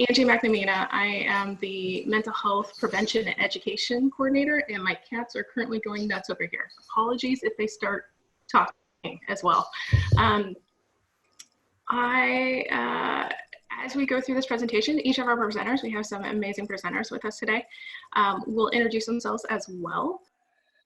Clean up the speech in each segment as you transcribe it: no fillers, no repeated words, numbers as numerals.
Angie Makomenaw. I am the Mental Health Prevention and Education Coordinator, and my cats are currently going nuts over here. Apologies if they start talking as well. As we go through this presentation, each of our presenters, we have some amazing presenters with us today, will introduce themselves as well.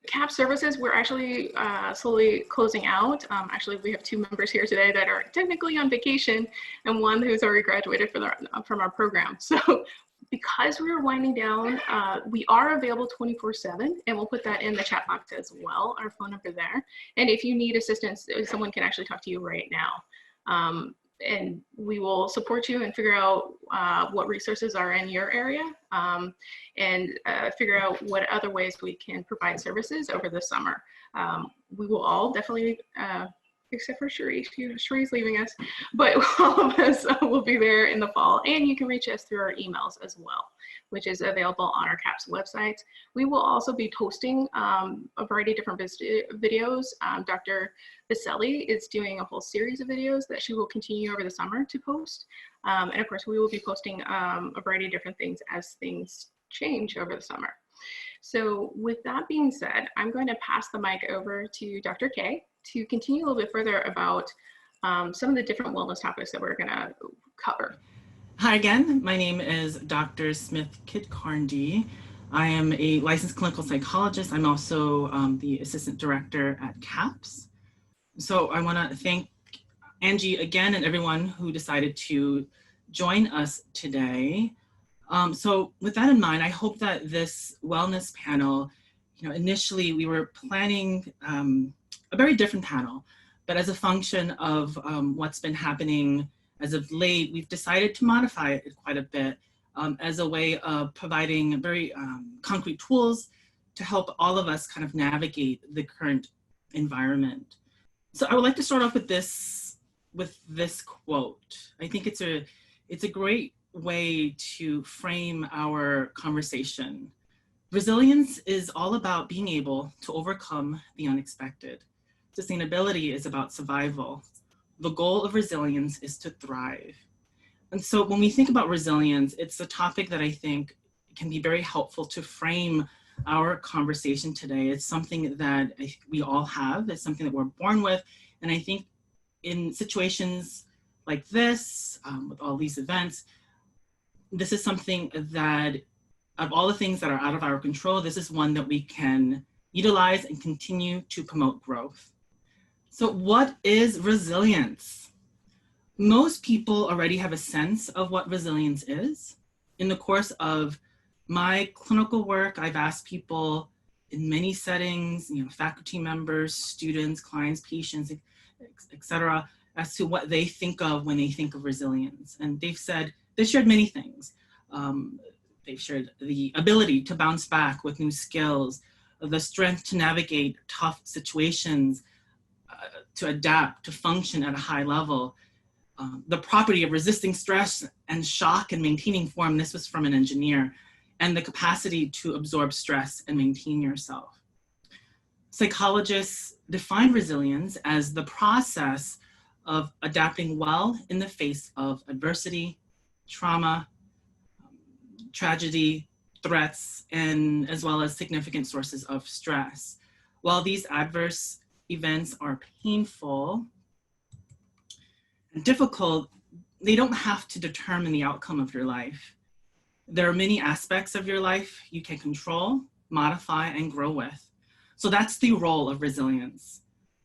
CAP services, we're actually slowly closing out. Actually, we have 2 members here today that are technically on vacation and one who's already graduated from our program. So because we're winding down, we are available 24/7, and we'll put that in the chat box as well, our phone number there. And if you need assistance, someone can actually talk to you right now. And we will support you and figure out what resources are in your area, and figure out what other ways we can provide services over the summer. We will all definitely, except for Cherie, Cherie's leaving us, but all of us will be there in the fall, and you can reach us through our emails as well, which is available on our CAPS website. We will also be posting a variety of different videos. Dr. Viselli is doing a whole series of videos that she will continue over the summer to post. And of course, we will be posting a variety of different things as things change over the summer. So with that being said, I'm going to pass the mic over to Dr. K to continue a little bit further about some of the different wellness topics that we're gonna cover. Hi again, my name is Dr. Smith Kidkarndee. I am a licensed clinical psychologist. I'm also the assistant director at CAPS. So I want to thank Angie again and everyone who decided to join us today. So with that in mind, I hope that this wellness panel, initially we were planning a very different panel, but as a function of what's been happening as of late, we've decided to modify it quite a bit as a way of providing very concrete tools to help all of us kind of navigate the current environment. So I would like to start off with this quote. I think it's a great way to frame our conversation. Resilience is all about being able to overcome the unexpected. Sustainability is about survival. The goal of resilience is to thrive. And so when we think about resilience, it's a topic that I think can be very helpful to frame our conversation today. It's something that we all have. It's something that we're born with. And I think in situations like this, with all these events, this is something that, of all the things that are out of our control, this is one that we can utilize and continue to promote growth. So what is resilience? Most people already have a sense of what resilience is. In the course of my clinical work, I've asked people in many settings, faculty members, students, clients, patients, etc., as to what they think of when they think of resilience. And they've shared many things. They've shared the ability to bounce back with new skills, the strength to navigate tough situations, to adapt, to function at a high level, the property of resisting stress and shock and maintaining form. This was from an engineer, and the capacity to absorb stress and maintain yourself. Psychologists define resilience as the process of adapting well in the face of adversity, trauma, tragedy, threats, and as well as significant sources of stress. While these adverse events are painful and difficult, they don't have to determine the outcome of your life. There are many aspects of your life you can control, modify, and grow with. So that's the role of resilience.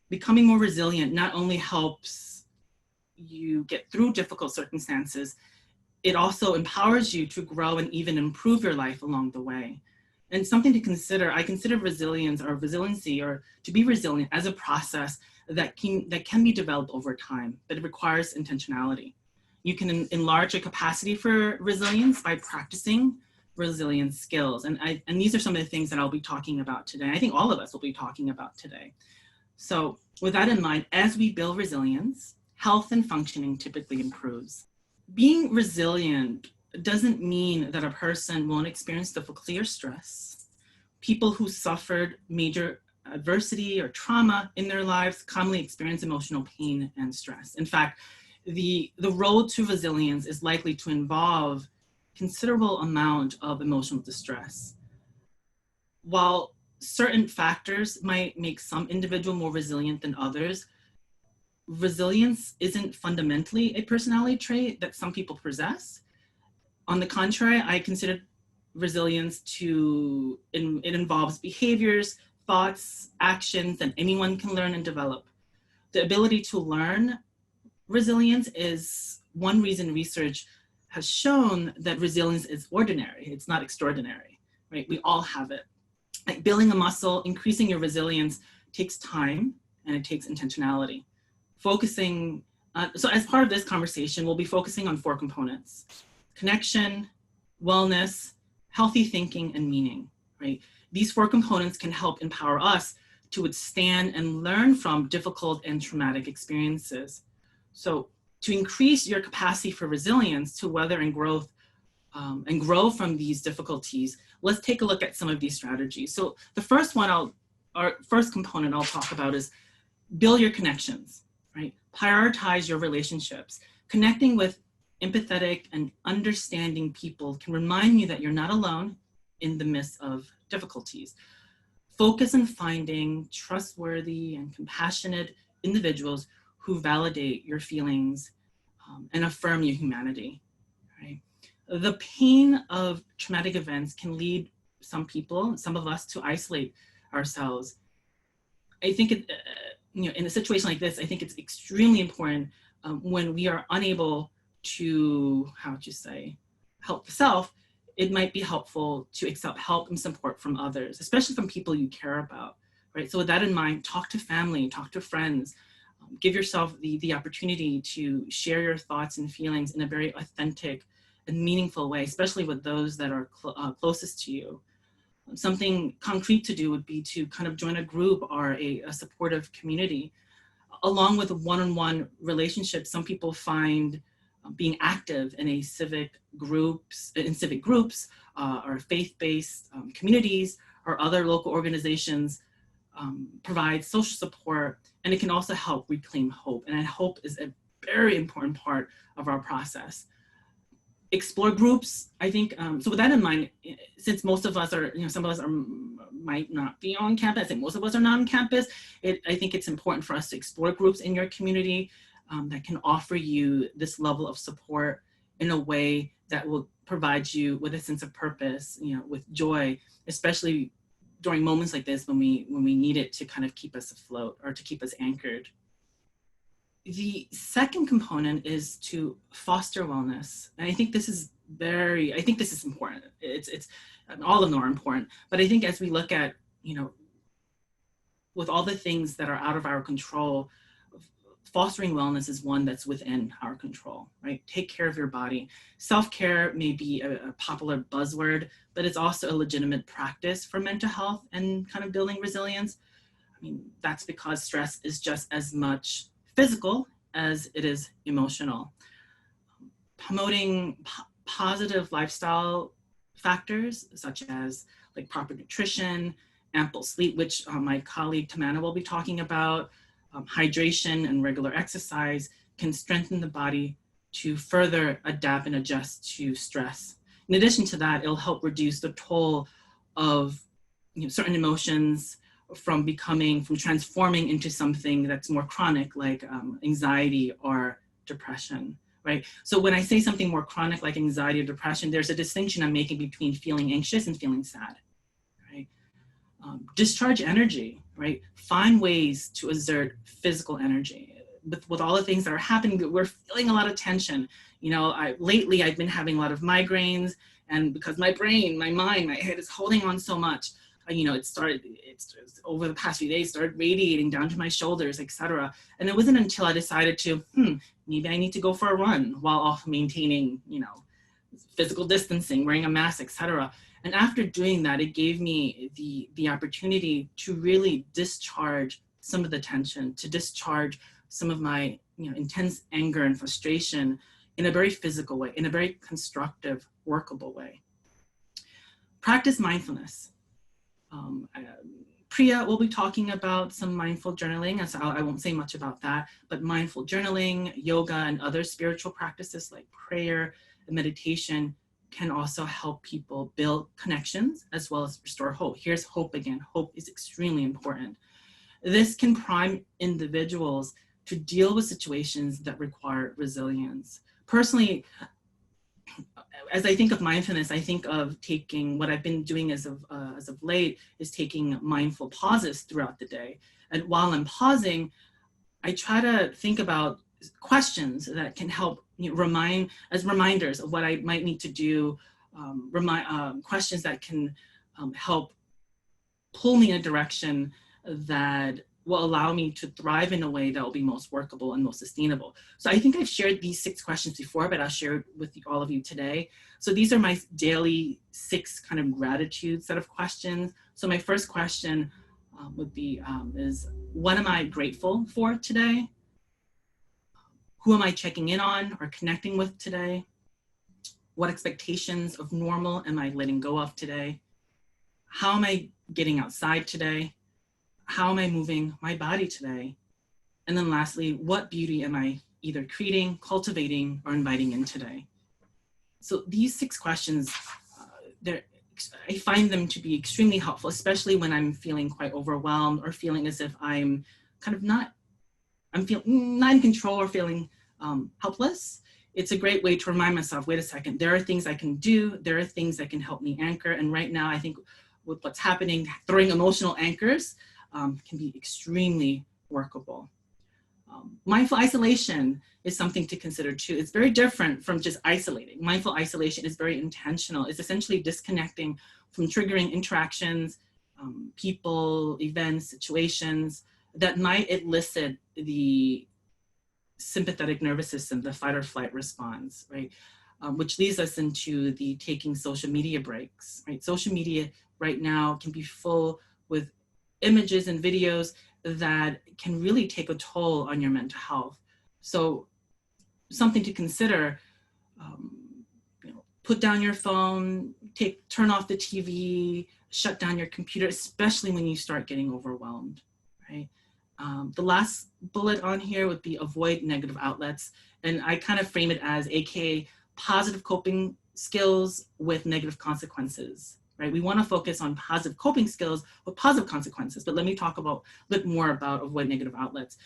Becoming more resilient not only helps you get through difficult circumstances, it also empowers you to grow and even improve your life along the way. And something to consider, I consider resilience or resiliency or to be resilient as a process that can be developed over time, but it requires intentionality. You can enlarge your capacity for resilience by practicing resilience skills. And these are some of the things that I'll be talking about today. I think all of us will be talking about today. So with that in mind, as we build resilience, health and functioning typically improves. Being resilient doesn't mean that a person won't experience difficulty or stress. People who suffered major adversity or trauma in their lives commonly experience emotional pain and stress. In fact, the road to resilience is likely to involve considerable amount of emotional distress. While certain factors might make some individual more resilient than others, resilience isn't fundamentally a personality trait that some people possess. On the contrary, I consider resilience it involves behaviors, thoughts, actions that anyone can learn and develop. The ability to learn resilience is one reason research has shown that resilience is ordinary. It's not extraordinary, right? We all have it. Like building a muscle, increasing your resilience takes time and it takes intentionality. So as part of this conversation, we'll be focusing on 4 components: connection, wellness, healthy thinking, and meaning, right? These 4 components can help empower us to withstand and learn from difficult and traumatic experiences. So to increase your capacity for resilience, to weather and grow from these difficulties, let's take a look at some of these strategies. So the first component I'll talk about is build your connections, right? Prioritize your relationships. Connecting with empathetic and understanding people can remind you that you're not alone in the midst of difficulties. Focus on finding trustworthy and compassionate individuals who validate your feelings and affirm your humanity, right? The pain of traumatic events can lead some of us, to isolate ourselves. I think in a situation like this, I think it's extremely important when we are unable to, help the self, it might be helpful to accept help and support from others, especially from people you care about, right? So with that in mind, talk to family, talk to friends, give yourself the opportunity to share your thoughts and feelings in a very authentic and meaningful way, especially with those that are closest to you. Something concrete to do would be to kind of join a group or a supportive community. Along with one-on-one relationships, some people find being active in civic groups or faith-based communities or other local organizations provide social support, and it can also help reclaim hope. And hope is a very important part of our process. Explore groups, I think, so with that in mind, since most of us are, some of us might not be on campus, and most of us are not on campus, I think it's important for us to explore groups in your community that can offer you this level of support in a way that will provide you with a sense of purpose, with joy, especially during moments like this when we need it to kind of keep us afloat or to keep us anchored. The second component is to foster wellness. And I think this is important. It's all of them are important, but I think as we look at, with all the things that are out of our control, fostering wellness is one that's within our control, right? Take care of your body. Self-care may be a popular buzzword, but it's also a legitimate practice for mental health and kind of building resilience. I mean, that's because stress is just as much physical as it is emotional. Promoting positive lifestyle factors, such as like proper nutrition, ample sleep, which my colleague Tamanna will be talking about, hydration and regular exercise can strengthen the body to further adapt and adjust to stress. In addition to that, it'll help reduce the toll of certain emotions from transforming into something that's more chronic, like anxiety or depression, right? So when I say something more chronic like anxiety or depression, there's a distinction I'm making between feeling anxious and feeling sad, right? Discharge energy, right? Find ways to exert physical energy. With all the things that are happening, we're feeling a lot of tension. Lately I've been having a lot of migraines, and because my brain, my mind, my head is holding on so much, it's over the past few days started radiating down to my shoulders, etc. And it wasn't until I decided to, maybe I need to go for a run while also maintaining, physical distancing, wearing a mask, etc. And after doing that, it gave me the opportunity to really discharge some of the tension, to discharge some of my intense anger and frustration in a very physical way, in a very constructive, workable way. Practice mindfulness. Priya will be talking about some mindful journaling, so I won't say much about that, but mindful journaling, yoga, and other spiritual practices like prayer and meditation can also help people build connections as well as restore hope. Here's hope again. Hope is extremely important. This can prime individuals to deal with situations that require resilience. Personally, as I think of mindfulness, I think of taking, what I've been doing as of late is taking mindful pauses throughout the day. And while I'm pausing, I try to think about questions that can help remind, as reminders of what I might need to do, questions that can help pull me in a direction that will allow me to thrive in a way that will be most workable and most sustainable. So I think I've shared these 6 questions before, but I'll share it with all of you today. So these are my daily 6 kind of gratitude set of questions. So my first question would be, is what am I grateful for today? Who am I checking in on or connecting with today? What expectations of normal am I letting go of today? How am I getting outside today? How am I moving my body today? And then lastly, what beauty am I either creating, cultivating, or inviting in today? So these 6 questions, I find them to be extremely helpful, especially when I'm feeling quite overwhelmed or feeling as if I'm kind of not in control or feeling helpless. It's a great way to remind myself, wait a second, there are things I can do, there are things that can help me anchor. And right now, I think with what's happening, throwing emotional anchors can be extremely workable. Mindful isolation is something to consider too. It's very different from just isolating. Mindful isolation is very intentional. It's essentially disconnecting from triggering interactions, people, events, situations that might elicit the sympathetic nervous system, the fight or flight response, right? Which leads us into the taking social media breaks, right? Social media right now can be full with images and videos that can really take a toll on your mental health. So something to consider, put down your phone, turn off the TV, shut down your computer, especially when you start getting overwhelmed, right? The last bullet on here would be avoid negative outlets. And I kind of frame it as AKA positive coping skills with negative consequences. Right? We want to focus on positive coping skills with positive consequences, but let me talk a bit more about avoid negative outlets.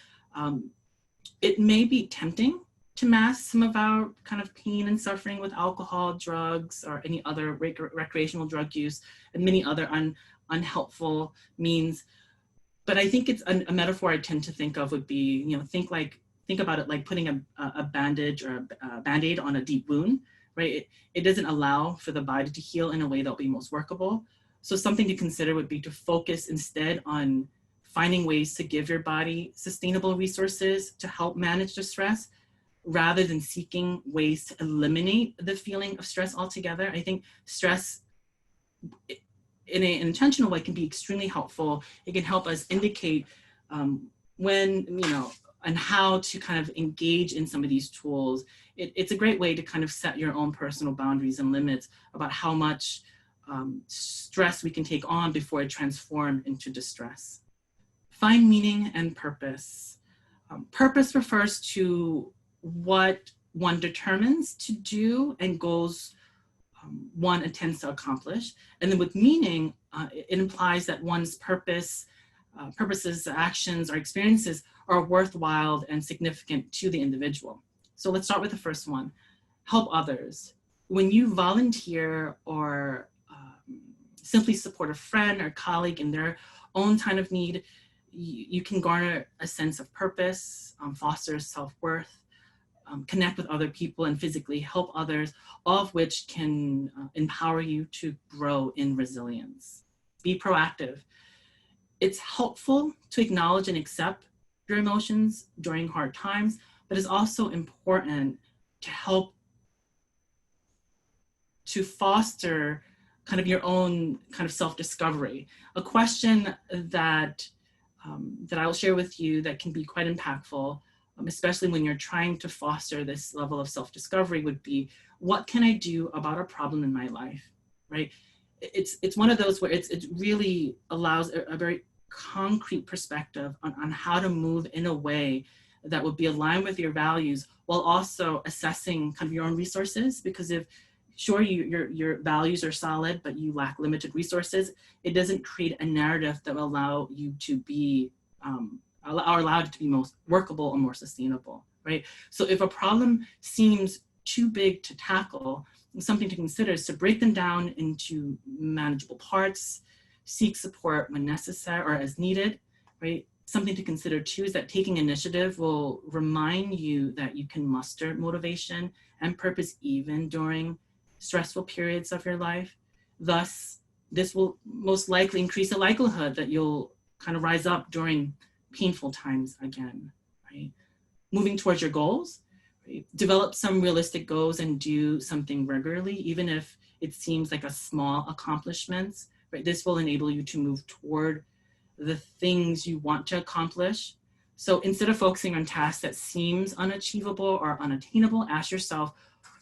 It may be tempting to mask some of our kind of pain and suffering with alcohol, drugs, or any other recreational drug use, and many other unhelpful means. But I think it's a metaphor I tend to think of would be, think about it like putting a bandage or a Band-Aid on a deep wound. Right? It doesn't allow for the body to heal in a way that will be most workable. So something to consider would be to focus instead on finding ways to give your body sustainable resources to help manage the stress, rather than seeking ways to eliminate the feeling of stress altogether. I think stress in an intentional way can be extremely helpful. It can help us indicate when, and how to kind of engage in some of these tools. It's a great way to kind of set your own personal boundaries and limits about how much stress we can take on before it transforms into distress. Find meaning and purpose. Purpose refers to what one determines to do and goals one intends to accomplish. And then with meaning, it implies that one's purposes, actions, or experiences are worthwhile and significant to the individual. So let's start with the first one, help others. When you volunteer or simply support a friend or colleague in their own time of need, you can garner a sense of purpose, foster self-worth, connect with other people and physically help others, all of which can empower you to grow in resilience. Be proactive. It's helpful to acknowledge and accept your emotions during hard times, but it's also important to help to foster kind of your own kind of self-discovery. A question that I'll share with you that can be quite impactful, especially when you're trying to foster this level of self-discovery, would be, what can I do about a problem in my life, right? It's one of those where it really allows a very concrete perspective on how to move in a way that would be aligned with your values, while also assessing kind of your own resources. Because if sure, your values are solid, but you lack limited resources, it doesn't create a narrative that will allow you to be, are allowed to be most workable and more sustainable, right? So if a problem seems too big to tackle, something to consider is to break them down into manageable parts, seek support when necessary or as needed, right? Something to consider too is that taking initiative will remind you that you can muster motivation and purpose even during stressful periods of your life. Thus, this will most likely increase the likelihood that you'll kind of rise up during painful times again, right? Moving towards your goals, right? Develop some realistic goals and do something regularly, even if it seems like a small accomplishment, right? This will enable you to move toward the things you want to accomplish. So instead of focusing on tasks that seems unachievable or unattainable, ask yourself,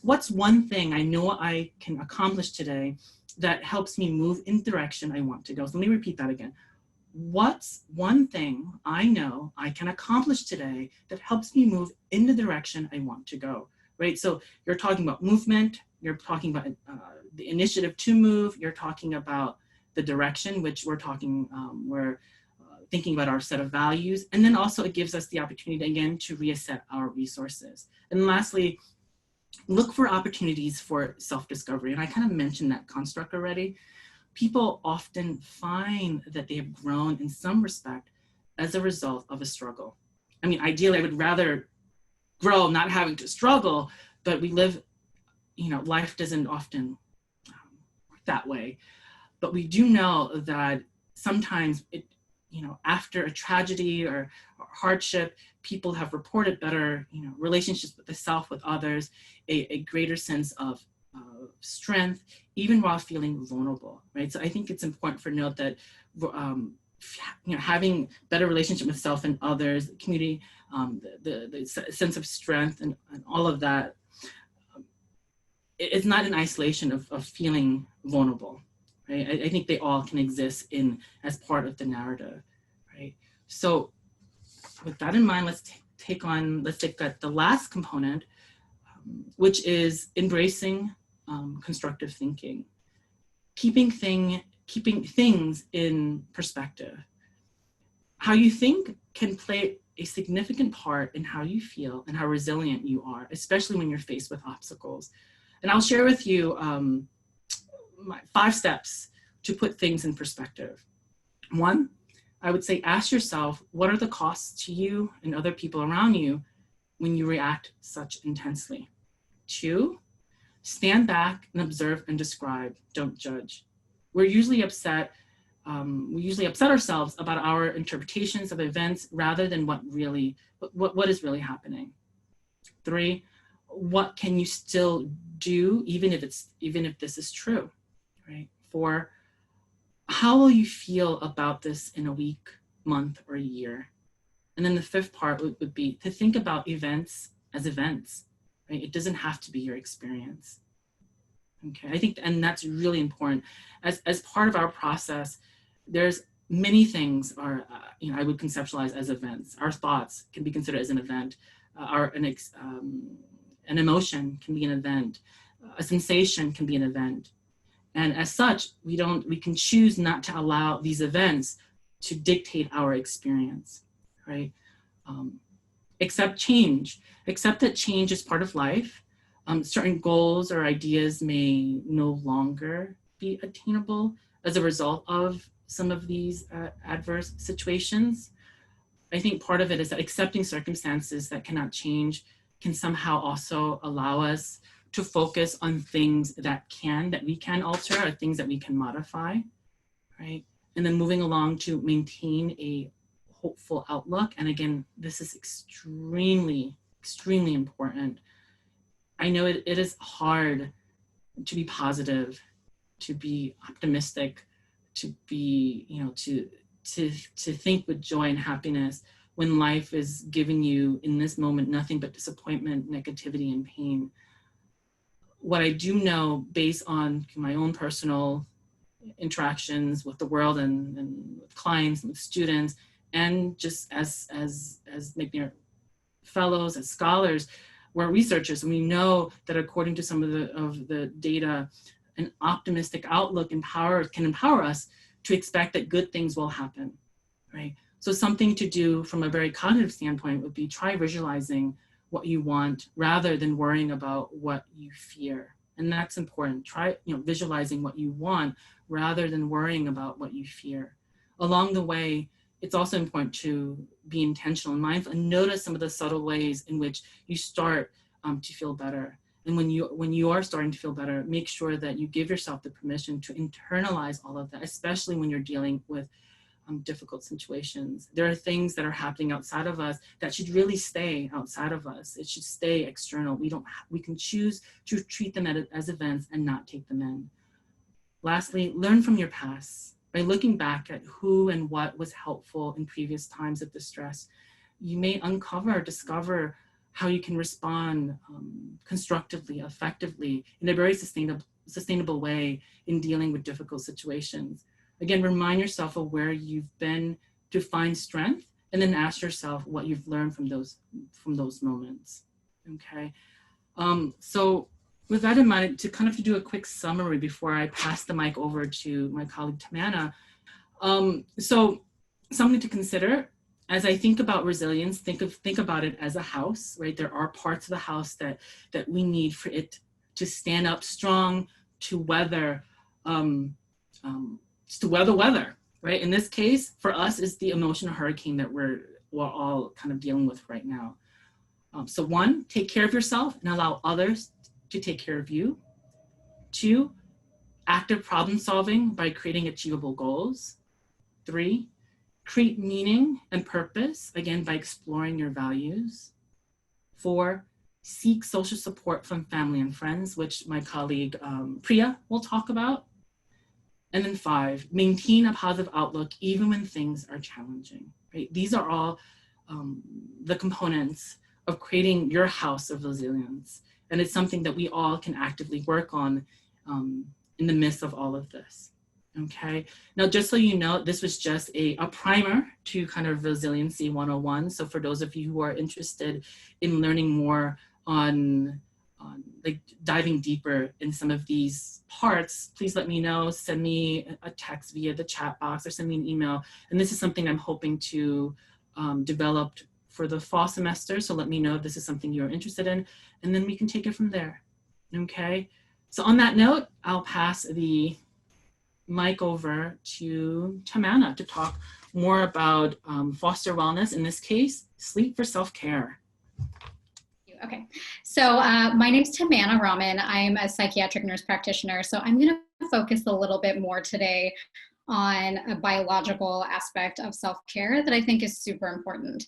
what's one thing I know I can accomplish today that helps me move in the direction I want to go? So let me repeat that again. What's one thing I know I can accomplish today that helps me move in the direction I want to go, right? So you're talking about movement, you're talking about the initiative to move, you're talking about the direction, which we're talking, we're thinking about our set of values. And then also it gives us the opportunity again to reassess our resources. And lastly, look for opportunities for self-discovery. And I kind of mentioned that construct already. People often find that they have grown in some respect as a result of a struggle. I mean, ideally, I would rather grow not having to struggle, but we live, life doesn't often work that way. But we do know that sometimes after a tragedy or hardship, people have reported better, relationships with the self, with others, a greater sense of strength, even while feeling vulnerable, right? So I think it's important for note that, having better relationship with self and others, community, the sense of strength and all of that, it's not in isolation of feeling vulnerable. Right? I think they all can exist as part of the narrative, right? So with that in mind, let's take the last component, which is embracing constructive thinking, keeping things in perspective. How you think can play a significant part in how you feel and how resilient you are, especially when you're faced with obstacles. And I'll share with you my 5 steps to put things in perspective. 1, I would say ask yourself, what are the costs to you and other people around you when you react such intensely? 2, stand back and observe and describe, don't judge. We usually upset ourselves about our interpretations of events rather than what is really happening. 3, what can you still do even if this is true? Right? 4, how will you feel about this in a week, month, or a year? And then the 5th part would be to think about events as events, right? It doesn't have to be your experience. Okay, I think, and that's really important. As part of our process, there's many things I would conceptualize as events. Our thoughts can be considered as an event. An emotion can be an event. A sensation can be an event. And as such, we can choose not to allow these events to dictate our experience, right? Accept change. Accept that change is part of life. Certain goals or ideas may no longer be attainable as a result of some of these adverse situations. I think part of it is that accepting circumstances that cannot change can somehow also allow us to focus on things that we can alter, or things that we can modify, right? And then moving along to maintain a hopeful outlook. And again, this is extremely, extremely important. I know it is hard to be positive, to be optimistic, to be, to think with joy and happiness when life is giving you in this moment nothing but disappointment, negativity, and pain. What I do know, based on my own personal interactions with the world and with clients and with students, and just as McNair fellows, as scholars, we're researchers, and we know that according to some of the data, an optimistic outlook can empower us to expect that good things will happen, right? So something to do from a very cognitive standpoint would be try visualizing what you want rather than worrying about what you fear. And that's important. Try, visualizing what you want rather than worrying about what you fear. Along the way, it's also important to be intentional and mindful and notice some of the subtle ways in which you start to feel better. And when you are starting to feel better, make sure that you give yourself the permission to internalize all of that, especially when you're dealing with difficult situations. There are things that are happening outside of us that should really stay outside of us. It should stay external. We can choose to treat them as events and not take them in. Lastly, learn from your past. By looking back at who and what was helpful in previous times of distress, you may discover how you can respond constructively, effectively, in a very sustainable way in dealing with difficult situations. Again, remind yourself of where you've been to find strength, and then ask yourself what you've learned from those moments. Okay. So with that in mind, to do a quick summary before I pass the mic over to my colleague Tamanna. So something to consider as I think about resilience. Think about it as a house, right? There are parts of the house that we need for it to stand up strong to weather weather, right? In this case, for us, is the emotional hurricane that we're all kind of dealing with right now. So 1, take care of yourself and allow others to take care of you. 2, active problem solving by creating achievable goals. 3, create meaning and purpose, again, by exploring your values. 4, seek social support from family and friends, which my colleague Priya will talk about. And then 5, maintain a positive outlook even when things are challenging, right? These are all the components of creating your house of resilience. And it's something that we all can actively work on in the midst of all of this, okay? Now, just so you know, this was just a primer to kind of Resiliency 101. So for those of you who are interested in learning more on like diving deeper in some of these parts, please let me know, send me a text via the chat box or send me an email. And this is something I'm hoping to develop for the fall semester. So let me know if this is something you're interested in, and then we can take it from there, okay? So on that note, I'll pass the mic over to Tamanna to talk more about foster wellness, in this case, sleep for self-care. Okay, so my name is Tamanna Rahman. I'm a psychiatric nurse practitioner. So I'm going to focus a little bit more today on a biological aspect of self-care that I think is super important.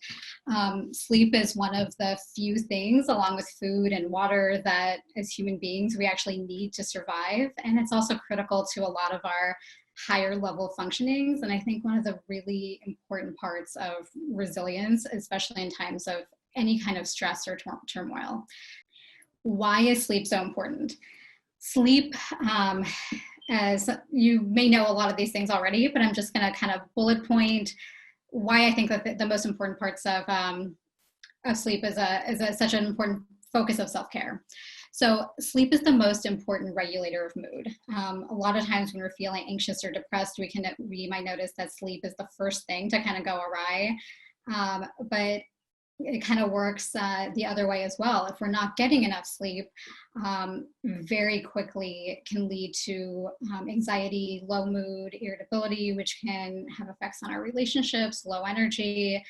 Sleep is one of the few things, along with food and water, that as human beings we actually need to survive. And it's also critical to a lot of our higher level functionings. And I think one of the really important parts of resilience, especially in times of any kind of stress or turmoil. Why is sleep so important? Sleep, as you may know a lot of these things already, but I'm just going to kind of bullet point why I think that the most important parts of sleep is such an important focus of self-care. So sleep is the most important regulator of mood. A lot of times when we're feeling anxious or depressed, we might notice that sleep is the first thing to kind of go awry, but it kind of works the other way as well. If we're not getting enough sleep, very quickly it can lead to anxiety, low mood, irritability, which can have effects on our relationships, low energy.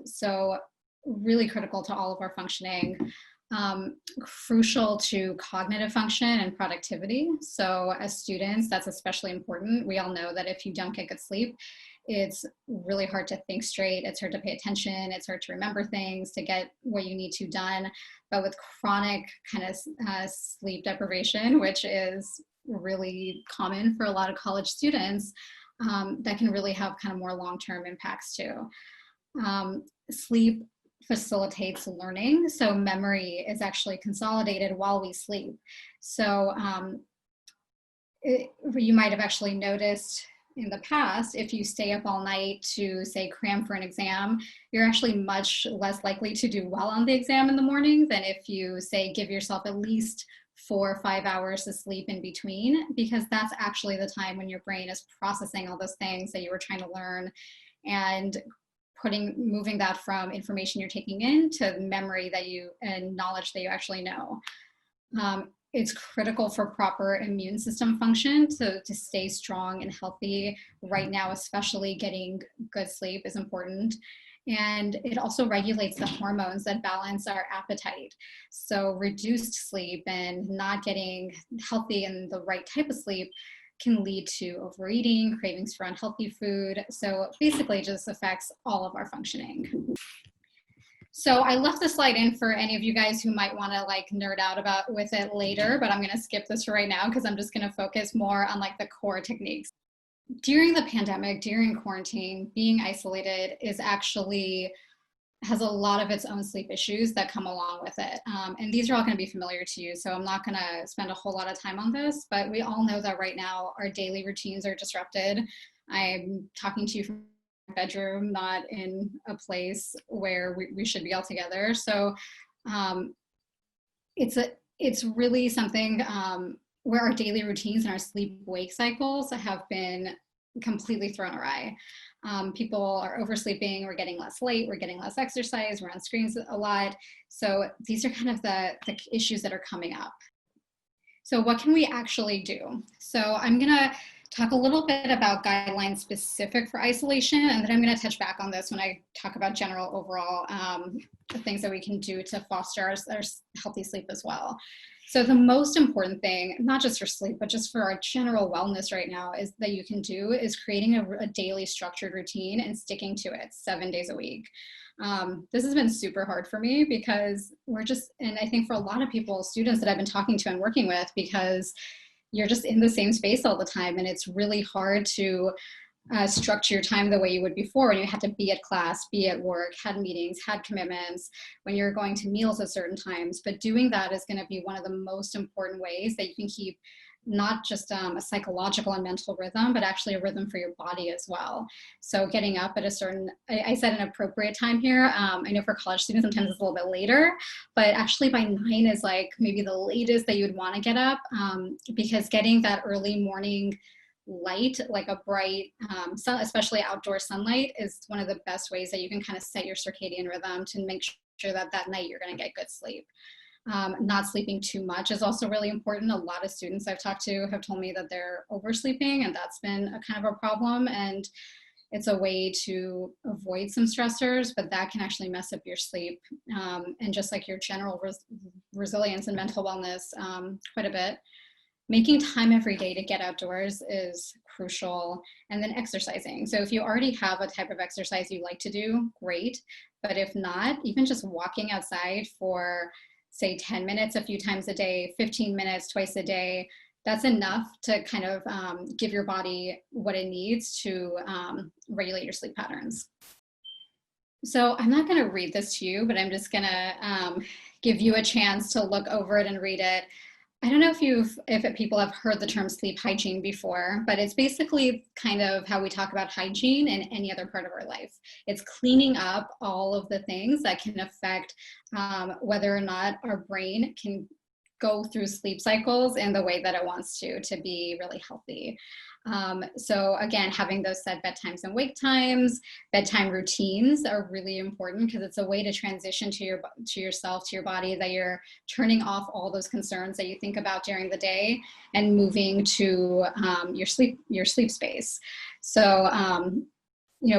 So really critical to all of our functioning. Crucial to cognitive function and productivity. So as students, that's especially important. We all know that if you don't get good sleep, it's really hard to think straight. It's hard to pay attention. It's hard to remember things, to get what you need to done. But with chronic kind of sleep deprivation, which is really common for a lot of college students, that can really have kind of more long-term impacts too. Sleep facilitates learning. So memory is actually consolidated while we sleep. So you might have actually noticed in the past, if you stay up all night to, say, cram for an exam, you're actually much less likely to do well on the exam in the morning than if you, say, give yourself at least 4 or 5 hours of sleep in between, because that's actually the time when your brain is processing all those things that you were trying to learn and moving that from information you're taking in to memory and knowledge that you actually know. It's critical for proper immune system function, so to stay strong and healthy right now, especially getting good sleep is important. And it also regulates the hormones that balance our appetite. So reduced sleep and not getting healthy and the right type of sleep can lead to overeating, cravings for unhealthy food. So basically it just affects all of our functioning. So I left the slide in for any of you guys who might want to like nerd out with it later, but I'm going to skip this right now because I'm just going to focus more on like the core techniques. During the pandemic, during quarantine, being isolated has a lot of its own sleep issues that come along with it. And these are all going to be familiar to you, so I'm not going to spend a whole lot of time on this, but we all know that right now our daily routines are disrupted. I'm talking to you from bedroom, not in a place where we should be all together. So it's really something where our daily routines and our sleep-wake cycles have been completely thrown awry. People are oversleeping, we're getting less sleep, we're getting less exercise, we're on screens a lot. So these are kind of the issues that are coming up. So what can we actually do? So I'm gonna talk a little bit about guidelines specific for isolation, and then I'm going to touch back on this when I talk about general overall things that we can do to foster our healthy sleep as well. So the most important thing, not just for sleep, but just for our general wellness right now, is that you can do is creating a daily structured routine and sticking to it 7 days a week. This has been super hard for me because and I think for a lot of people, students that I've been talking to and working with, because you're just in the same space all the time, and it's really hard to structure your time the way you would before, when you had to be at class, be at work, had meetings, had commitments, when you're going to meals at certain times. But doing that is going to be one of the most important ways that you can keep not just a psychological and mental rhythm, but actually a rhythm for your body as well. So getting up at a certain, I said an appropriate time here. I know for college students, sometimes it's a little bit later, but actually by 9 is like maybe the latest that you'd want to get up, because getting that early morning light, like a bright sun, especially outdoor sunlight, is one of the best ways that you can kind of set your circadian rhythm to make sure that that night you're going to get good sleep. Not sleeping too much is also really important. A lot of students I've talked to have told me that they're oversleeping, and that's been a kind of a problem. And it's a way to avoid some stressors, but that can actually mess up your sleep and just like your general resilience and mental wellness quite a bit. Making time every day to get outdoors is crucial. And then exercising. So if you already have a type of exercise you like to do, great. But if not, even just walking outside for, say, 10 minutes a few times a day, 15 minutes twice a day, that's enough to kind of give your body what it needs to regulate your sleep patterns. So I'm not going to read this to you, but I'm just going to give you a chance to look over it and read it. I don't know if people have heard the term sleep hygiene before, but it's basically kind of how we talk about hygiene in any other part of our life. It's cleaning up all of the things that can affect whether or not our brain can go through sleep cycles in the way that it wants to be really healthy. So again, having those set bedtimes and wake times, bedtime routines are really important because it's a way to transition to yourself, to your body, that you're turning off all those concerns that you think about during the day and moving to your sleep space. So,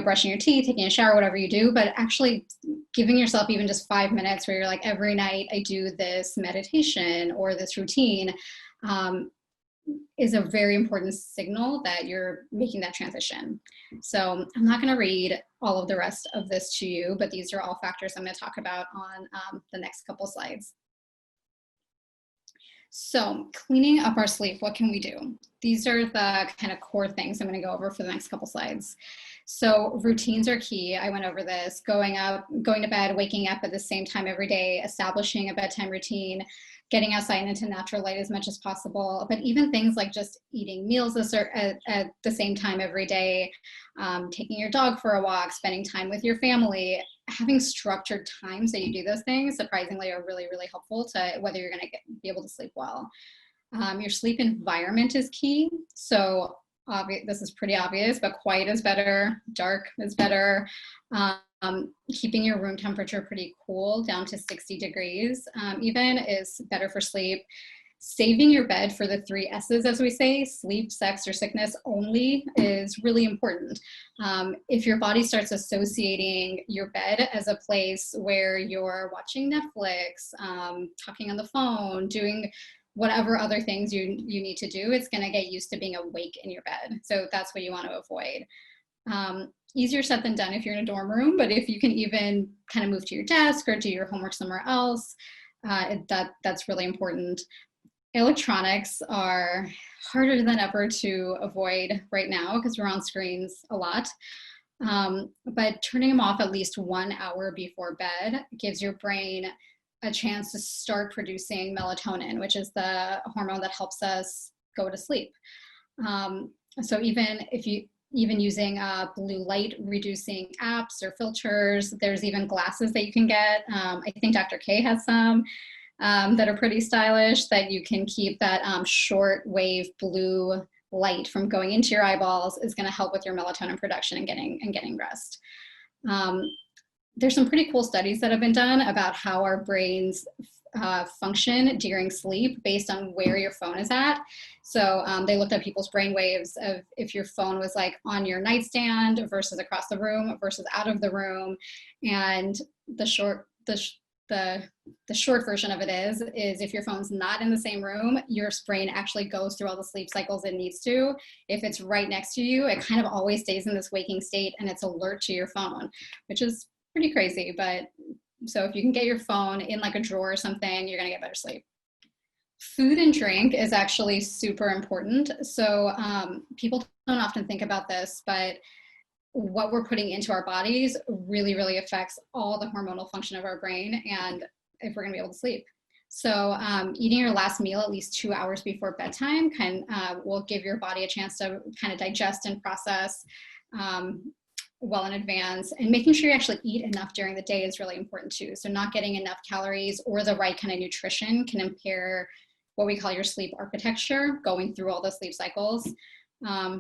brushing your teeth, taking a shower, whatever you do, but actually giving yourself even just 5 minutes where you're like, every night I do this meditation or this routine, is a very important signal that you're making that transition. So I'm not going to read all of the rest of this to you, but these are all factors I'm going to talk about on the next couple slides. So cleaning up our sleep, what can we do? These are the kind of core things I'm going to go over for the next couple slides. So routines are key. I went over this, going to bed, waking up at the same time every day, establishing a bedtime routine, getting outside into natural light as much as possible, but even things like just eating meals at the same time every day, taking your dog for a walk, spending time with your family, having structured times that you do those things, surprisingly, are really, really helpful to whether you're going to be able to sleep well. Your sleep environment is key. So this is pretty obvious, but quiet is better, dark is better. Keeping your room temperature pretty cool, down to 60 degrees even, is better for sleep. Saving your bed for the 3 S's, as we say, sleep, sex, or sickness only, is really important. If your body starts associating your bed as a place where you're watching Netflix, talking on the phone, doing whatever other things you need to do, it's going to get used to being awake in your bed. So that's what you want to avoid. Easier said than done if you're in a dorm room, but if you can even kind of move to your desk or do your homework somewhere else, that's really important. Electronics are harder than ever to avoid right now because we're on screens a lot. But turning them off at least 1 hour before bed gives your brain a chance to start producing melatonin, which is the hormone that helps us go to sleep. So even using blue light reducing apps or filters, there's even glasses that you can get. I think Dr. K has some that are pretty stylish, that you can keep that short wave blue light from going into your eyeballs, is going to help with your melatonin production and getting rest. There's some pretty cool studies that have been done about how our brains function during sleep based on where your phone is at. So they looked at people's brain waves of if your phone was like on your nightstand versus across the room versus out of the room. And the short version of it is if your phone's not in the same room, your brain actually goes through all the sleep cycles it needs to. If it's right next to you, it kind of always stays in this waking state and it's alert to your phone, which is pretty crazy. But so if you can get your phone in like a drawer or something, you're gonna get better sleep. Food and drink is actually super important. So people don't often think about this, but what we're putting into our bodies really, really affects all the hormonal function of our brain and if we're gonna be able to sleep. So eating your last meal at least 2 hours before bedtime will give your body a chance to kind of digest and process well in advance, and making sure you actually eat enough during the day is really important too. So not getting enough calories or the right kind of nutrition can impair what we call your sleep architecture, going through all the sleep cycles.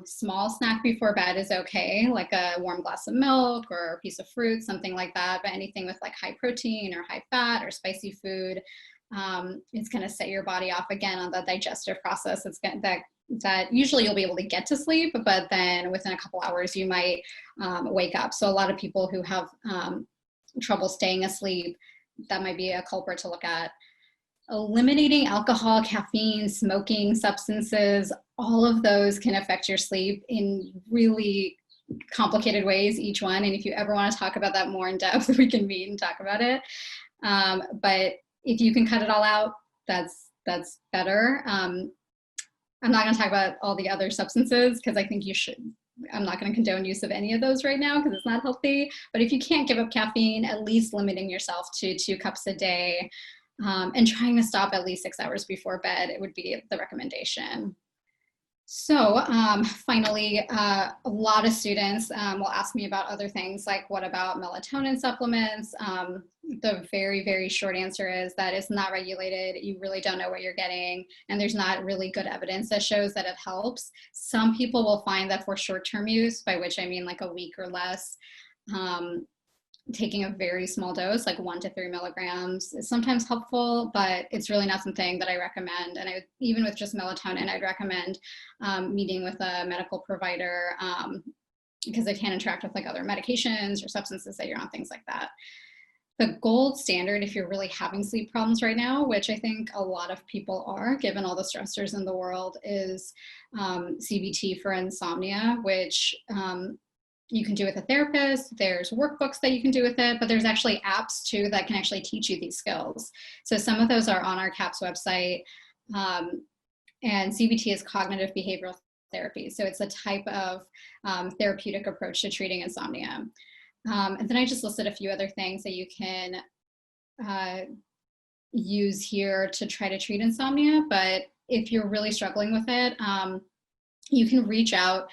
Small snack before bed is okay, like a warm glass of milk or a piece of fruit, something like that. But anything with like high protein or high fat or spicy food, it's going to set your body off again on the digestive process. That usually you'll be able to get to sleep, but then within a couple hours you might wake up. So a lot of people who have trouble staying asleep, that might be a culprit to look at. Eliminating alcohol, caffeine, smoking, substances, all of those can affect your sleep in really complicated ways, each one. And if you ever want to talk about that more in depth, we can meet and talk about it. But if you can cut it all out, that's better. I'm not going to talk about all the other substances because I think you should. I'm not going to condone use of any of those right now because it's not healthy. But if you can't give up caffeine, at least limiting yourself to 2 cups a day and trying to stop at least 6 hours before bed, it would be the recommendation. So finally, a lot of students will ask me about other things like, what about melatonin supplements? The very, very short answer is that it's not regulated. You really don't know what you're getting. And there's not really good evidence that shows that it helps. Some people will find that for short-term use, by which I mean like a week or less, taking a very small dose, like 1 to 3 milligrams, is sometimes helpful, but it's really not something that I recommend. And even with just melatonin, I'd recommend meeting with a medical provider because they can interact with like other medications or substances that you're on, things like that. The gold standard, if you're really having sleep problems right now, which I think a lot of people are, given all the stressors in the world, is CBT for insomnia, which you can do with a therapist. There's workbooks that you can do with it, but there's actually apps too that can actually teach you these skills. So some of those are on our CAPS website. And CBT is cognitive behavioral therapy. So it's a type of therapeutic approach to treating insomnia. And then I just listed a few other things that you can use here to try to treat insomnia, but if you're really struggling with it, you can reach out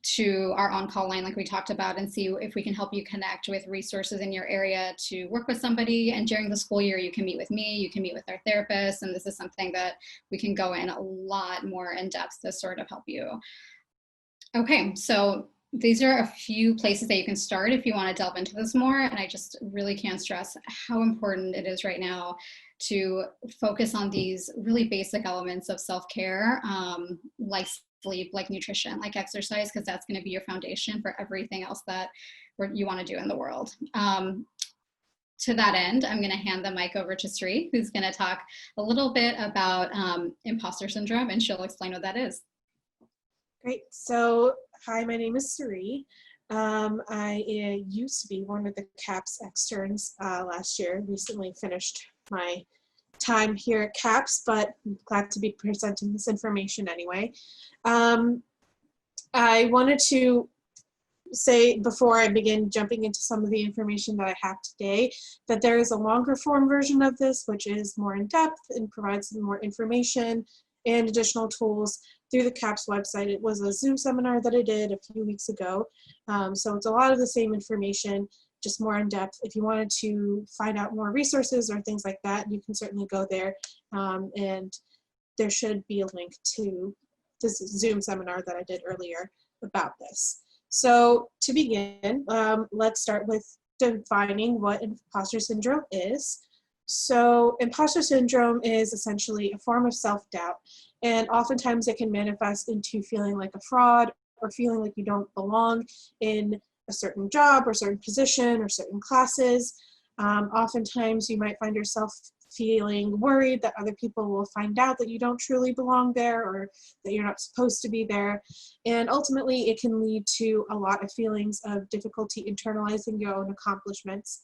to our on-call line like we talked about and see if we can help you connect with resources in your area to work with somebody. And during the school year, you can meet with me, you can meet with our therapist, and this is something that we can go in a lot more in depth to sort of help you. Okay, so these are a few places that you can start if you want to delve into this more. And I just really can't stress how important it is right now to focus on these really basic elements of self-care, like sleep, like nutrition, like exercise, because that's going to be your foundation for everything else that you want to do in the world. To that end, I'm going to hand the mic over to Sri, who's going to talk a little bit about imposter syndrome, and she'll explain what that is. Great. So, hi, my name is Sri. I used to be one of the CAPS externs last year. Recently finished my time here at CAPS, but I'm glad to be presenting this information anyway. I wanted to say before I begin jumping into some of the information that I have today, that there is a longer form version of this, which is more in depth and provides more information and additional tools through the CAPS website. It was a Zoom seminar that I did a few weeks ago. So it's a lot of the same information, just more in depth. If you wanted to find out more resources or things like that, you can certainly go there. And there should be a link to this Zoom seminar that I did earlier about this. So to begin, let's start with defining what imposter syndrome is. So imposter syndrome is essentially a form of self-doubt, and oftentimes it can manifest into feeling like a fraud or feeling like you don't belong in a certain job or certain position or certain classes. Oftentimes you might find yourself feeling worried that other people will find out that you don't truly belong there or that you're not supposed to be there. And ultimately it can lead to a lot of feelings of difficulty internalizing your own accomplishments.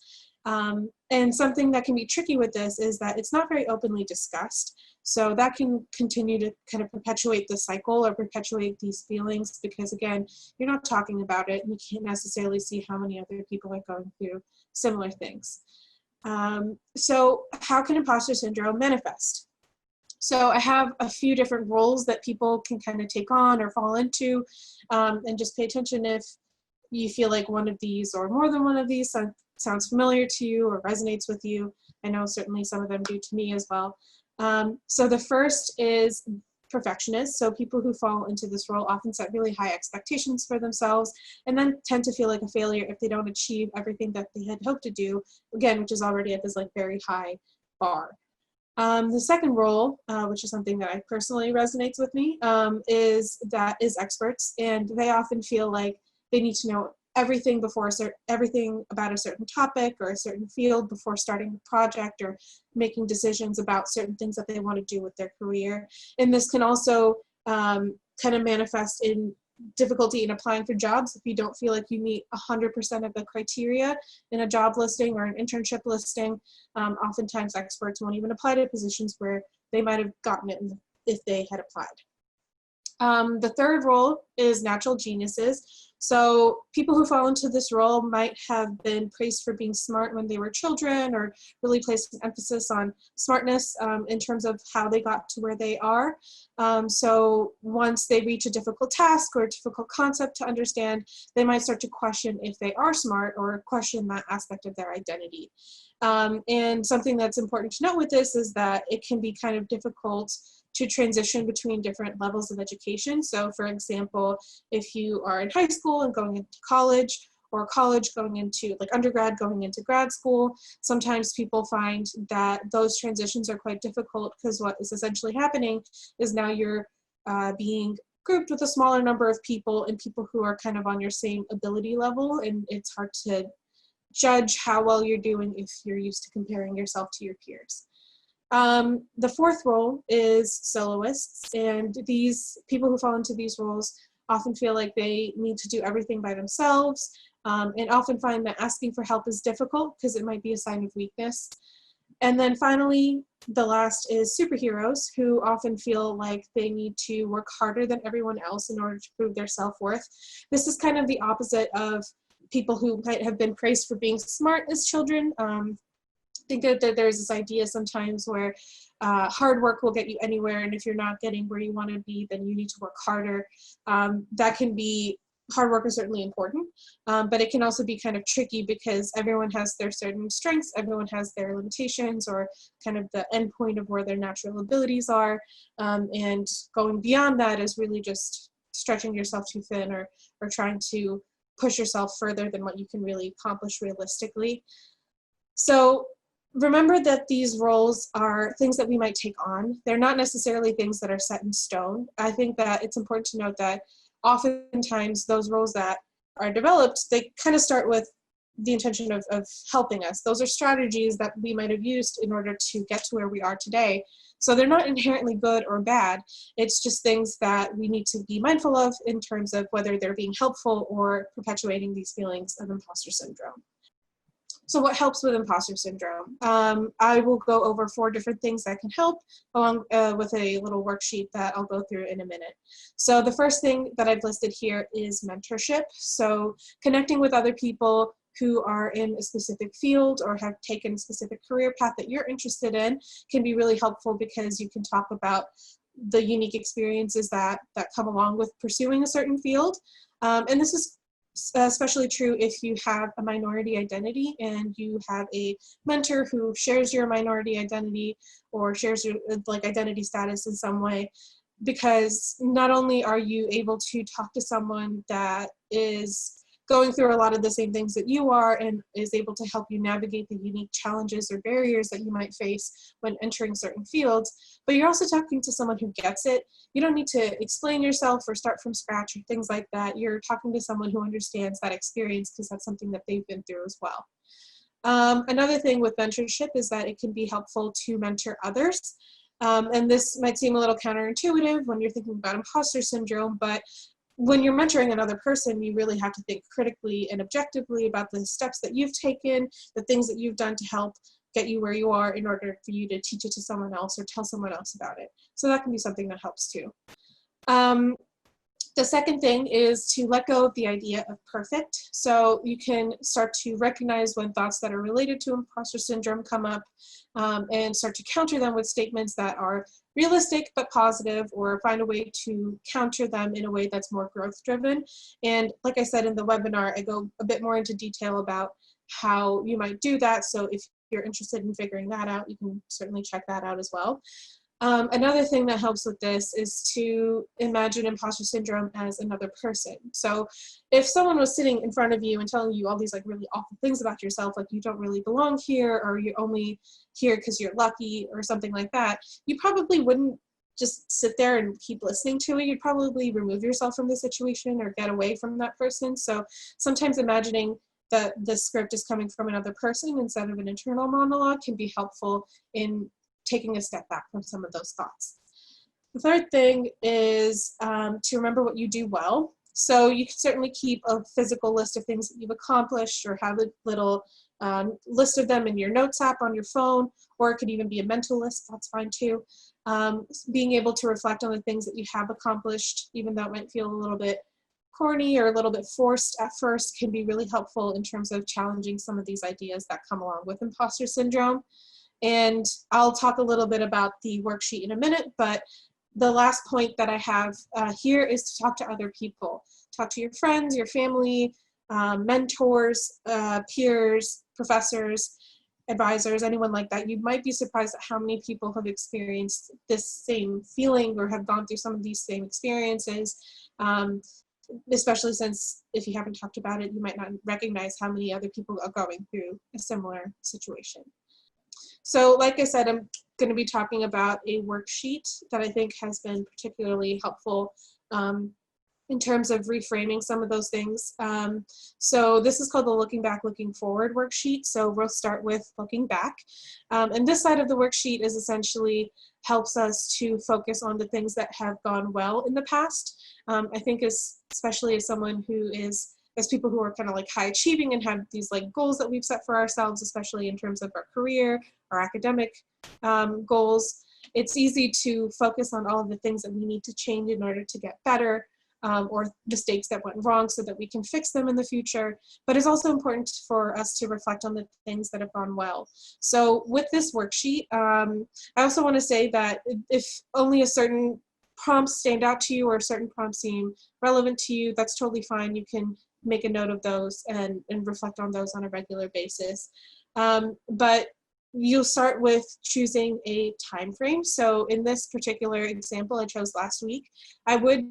And something that can be tricky with this is that it's not very openly discussed. So that can continue to kind of perpetuate the cycle or perpetuate these feelings because, again, you're not talking about it and you can't necessarily see how many other people are going through similar things. So how can imposter syndrome manifest? So I have a few different roles that people can kind of take on or fall into, and just pay attention if you feel like one of these or more than one of these sounds familiar to you or resonates with you. I know certainly some of them do to me as well. So the first is perfectionists. So people who fall into this role often set really high expectations for themselves and then tend to feel like a failure if they don't achieve everything that they had hoped to do, again, which is already at this like very high bar. The second role, which is something that I personally resonates with me, is experts, and they often feel like they need to know everything about a certain topic or a certain field before starting a project or making decisions about certain things that they want to do with their career. And this can also kind of manifest in difficulty in applying for jobs if you don't feel like you meet 100% of the criteria in a job listing or an internship listing. Oftentimes experts won't even apply to positions where they might have gotten it if they had applied. The third role is natural geniuses. So people who fall into this role might have been praised for being smart when they were children or really placed an emphasis on smartness in terms of how they got to where they are. So once they reach a difficult task or a difficult concept to understand, they might start to question if they are smart or question that aspect of their identity. And something that's important to note with this is that it can be kind of difficult to transition between different levels of education. So for example, if you are in high school and going into college, or college going into like undergrad going into grad school, sometimes people find that those transitions are quite difficult because what is essentially happening is now you're being grouped with a smaller number of people and people who are kind of on your same ability level, and it's hard to judge how well you're doing if you're used to comparing yourself to your peers. The fourth role is soloists, and these people who fall into these roles often feel like they need to do everything by themselves, and often find that asking for help is difficult because it might be a sign of weakness. And then finally, the last is superheroes, who often feel like they need to work harder than everyone else in order to prove their self-worth. This is kind of the opposite of people who might have been praised for being smart as children. think that there's this idea sometimes where hard work will get you anywhere, and if you're not getting where you want to be, then you need to work harder. That can be, hard work is certainly important, but it can also be kind of tricky because everyone has their certain strengths, everyone has their limitations, or kind of the end point of where their natural abilities are, and going beyond that is really just stretching yourself too thin, or trying to push yourself further than what you can really accomplish realistically. So remember that these roles are things that we might take on. They're not necessarily things that are set in stone. I think that it's important to note that oftentimes those roles that are developed, they kind of start with the intention of helping us. Those are strategies that we might have used in order to get to where we are today. So they're not inherently good or bad. It's just things that we need to be mindful of in terms of whether they're being helpful or perpetuating these feelings of imposter syndrome. So what helps with imposter syndrome? I will go over 4 different things that can help, along with a little worksheet that I'll go through in a minute. So the first thing that I've listed here is mentorship. So connecting with other people who are in a specific field or have taken a specific career path that you're interested in can be really helpful, because you can talk about the unique experiences that come along with pursuing a certain field. And this is especially true if you have a minority identity and you have a mentor who shares your minority identity or shares your identity status in some way, because not only are you able to talk to someone that is going through a lot of the same things that you are and is able to help you navigate the unique challenges or barriers that you might face when entering certain fields, but you're also talking to someone who gets it. You don't need to explain yourself or start from scratch or things like that. You're talking to someone who understands that experience because that's something that they've been through as well. Another thing with mentorship is that it can be helpful to mentor others. And this might seem a little counterintuitive when you're thinking about imposter syndrome, but when you're mentoring another person, you really have to think critically and objectively about the steps that you've taken, the things that you've done to help get you where you are in order for you to teach it to someone else or tell someone else about it. So that can be something that helps too. The second thing is to let go of the idea of perfect. So you can start to recognize when thoughts that are related to imposter syndrome come up, and start to counter them with statements that are realistic but positive, or find a way to counter them in a way that's more growth driven. And like I said in the webinar, I go a bit more into detail about how you might do that. So if you're interested in figuring that out, you can certainly check that out as well. Another thing that helps with this is to imagine imposter syndrome as another person. So if someone was sitting in front of you and telling you all these really awful things about yourself, like you don't really belong here, or you're only here because you're lucky, or something like that, you probably wouldn't just sit there and keep listening to it. You'd probably remove yourself from the situation or get away from that person. So sometimes imagining that the script is coming from another person instead of an internal monologue can be helpful in taking a step back from some of those thoughts. The third thing is to remember what you do well. So you can certainly keep a physical list of things that you've accomplished, or have a little list of them in your notes app on your phone, or it could even be a mental list, that's fine too. Being able to reflect on the things that you have accomplished, even though it might feel a little bit corny or a little bit forced at first, can be really helpful in terms of challenging some of these ideas that come along with imposter syndrome. And I'll talk a little bit about the worksheet in a minute, but the last point that I have here is to talk to other people. Talk to your friends, your family, mentors, peers, professors, advisors, anyone like that. You might be surprised at how many people have experienced this same feeling or have gone through some of these same experiences, especially since if you haven't talked about it, you might not recognize how many other people are going through a similar situation. So like I said, I'm going to be talking about a worksheet that I think has been particularly helpful in terms of reframing some of those things. So this is called the Looking Back, Looking Forward worksheet. So we'll start with looking back. And this side of the worksheet is essentially helps us to focus on the things that have gone well in the past. I think especially as someone who is, as people who are kind of high achieving and have these goals that we've set for ourselves, especially in terms of our career, our academic goals, it's easy to focus on all of the things that we need to change in order to get better. or mistakes that went wrong so that we can fix them in the future. But it's also important for us to reflect on the things that have gone well. So with this worksheet, I also want to say that if only a certain prompts stand out to you or certain prompts seem relevant to you, that's totally fine. You can make a note of those and reflect on those on a regular basis. But you'll start with choosing a time frame. So in this particular example I chose last week, I would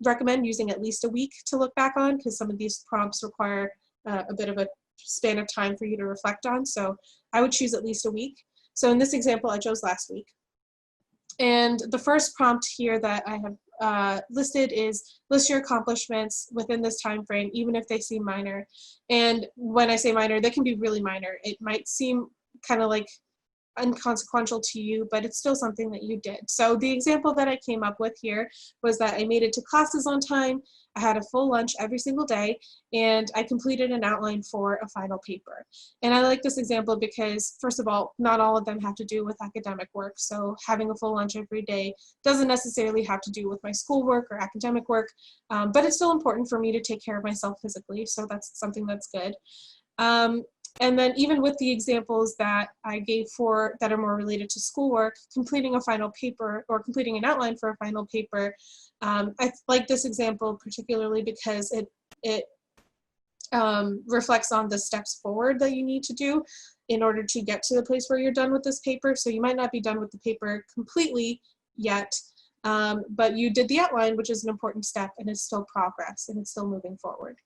recommend using at least a week to look back on, because some of these prompts require a bit of a span of time for you to reflect on. So I would choose at least a week. So in this example, I chose last week. And the first prompt here that I have listed is list your accomplishments within this time frame, even if they seem minor. And when I say minor, they can be really minor. It might seem kind of like inconsequential to you, but it's still something that you did. So the example that I came up with here was that I made it to classes on time, I had a full lunch every single day, and I completed an outline for a final paper. And I like this example because, first of all, not all of them have to do with academic work. So having a full lunch every day doesn't necessarily have to do with my schoolwork or academic work, but it's still important for me to take care of myself physically. So that's something that's good. And then even with the examples that I gave for that are more related to schoolwork, completing a final paper or completing an outline for a final paper, I like this example particularly because it reflects on the steps forward that you need to do in order to get to the place where you're done with this paper. So you might not be done with the paper completely yet, but you did the outline, which is an important step, and it's still progress and it's still moving forward.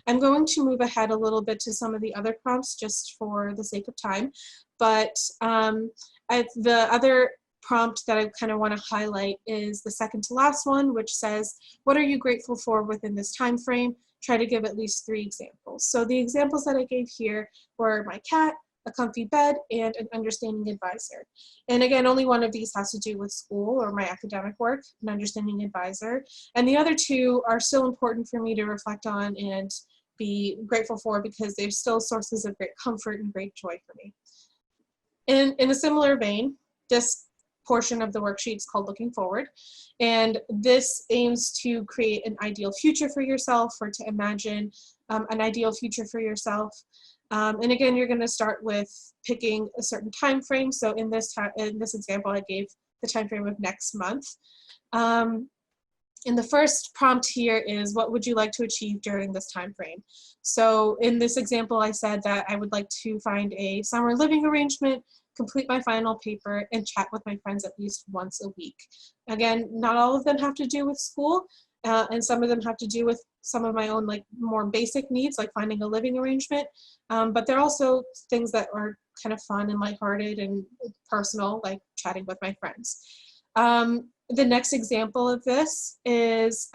I'm going to move ahead a little bit to some of the other prompts just for the sake of time, but the other prompt that I kind of want to highlight is the second to last one, which says, what are you grateful for within this time frame? Try to give at least 3 examples. So the examples that I gave here were my cat, a comfy bed, and an understanding advisor. And again, only one of these has to do with school or my academic work, an understanding advisor. And the other 2 are still important for me to reflect on and be grateful for because they're still sources of great comfort and great joy for me. In a similar vein, this portion of the worksheet is called Looking Forward. And this aims to create an ideal future for yourself or to imagine an ideal future for yourself. And again, you're going to start with picking a certain time frame. So in this example, I gave the time frame of next month. And the first prompt here is, what would you like to achieve during this time frame? So in this example, I said that I would like to find a summer living arrangement, complete my final paper, and chat with my friends at least once a week. Again, not all of them have to do with school, and some of them have to do with some of my own like more basic needs, like finding a living arrangement. But there are also things that are kind of fun and lighthearted and personal, like chatting with my friends. The next example of this is,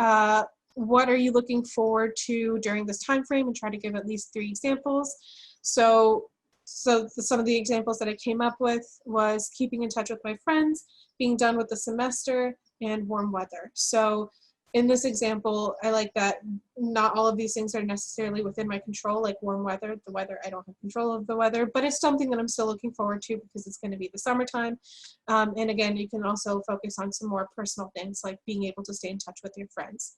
what are you looking forward to during this time frame, and try to give at least 3 examples. So some of the examples that I came up with was keeping in touch with my friends, being done with the semester, and warm weather. So in this example, I like that not all of these things are necessarily within my control, like warm weather. The weather, I don't have control of the weather, but it's something that I'm still looking forward to because it's going to be the summertime. And again, you can also focus on some more personal things like being able to stay in touch with your friends.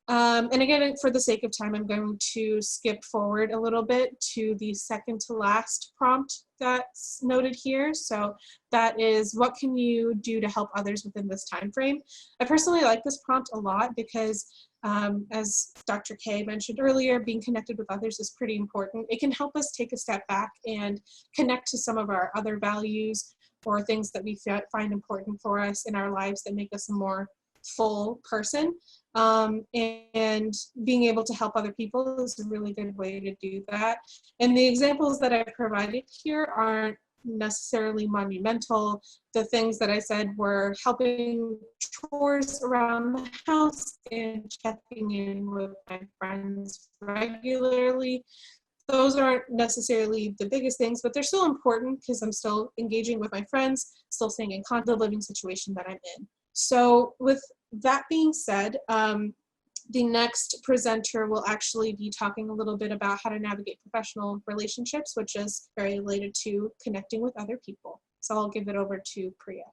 And again, for the sake of time, I'm going to skip forward a little bit to the second to last prompt that's noted here. So that is, what can you do to help others within this time frame? I personally like this prompt a lot because, as Dr. K mentioned earlier, being connected with others is pretty important. It can help us take a step back and connect to some of our other values or things that we find important for us in our lives that make us a more full person. And being able to help other people is a really good way to do that. And the examples that I provided here aren't necessarily monumental. The things that I said were helping chores around the house and checking in with my friends regularly. Those aren't necessarily the biggest things, but they're still important because I'm still engaging with my friends, still staying in contact with the living situation that I'm in. So with that being said, the next presenter will actually be talking a little bit about how to navigate professional relationships, which is very related to connecting with other people. So I'll give it over to Priya.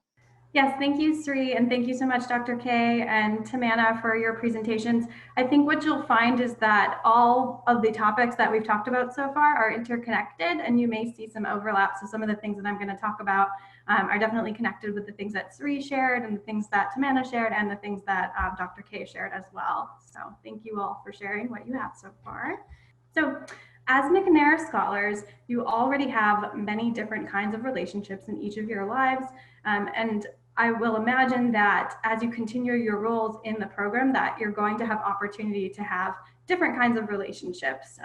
Yes, thank you, Sri, and thank you so much, Dr. K and Tamanna, for your presentations. I think what you'll find is that all of the topics that we've talked about so far are interconnected, and you may see some overlaps. So some of the things that I'm going to talk about are definitely connected with the things that Sri shared and the things that Tamanna shared and the things that Dr. K shared as well. So thank you all for sharing what you have so far. So as McNair scholars, you already have many different kinds of relationships in each of your lives, and I will imagine that as you continue your roles in the program, that you're going to have opportunity to have different kinds of relationships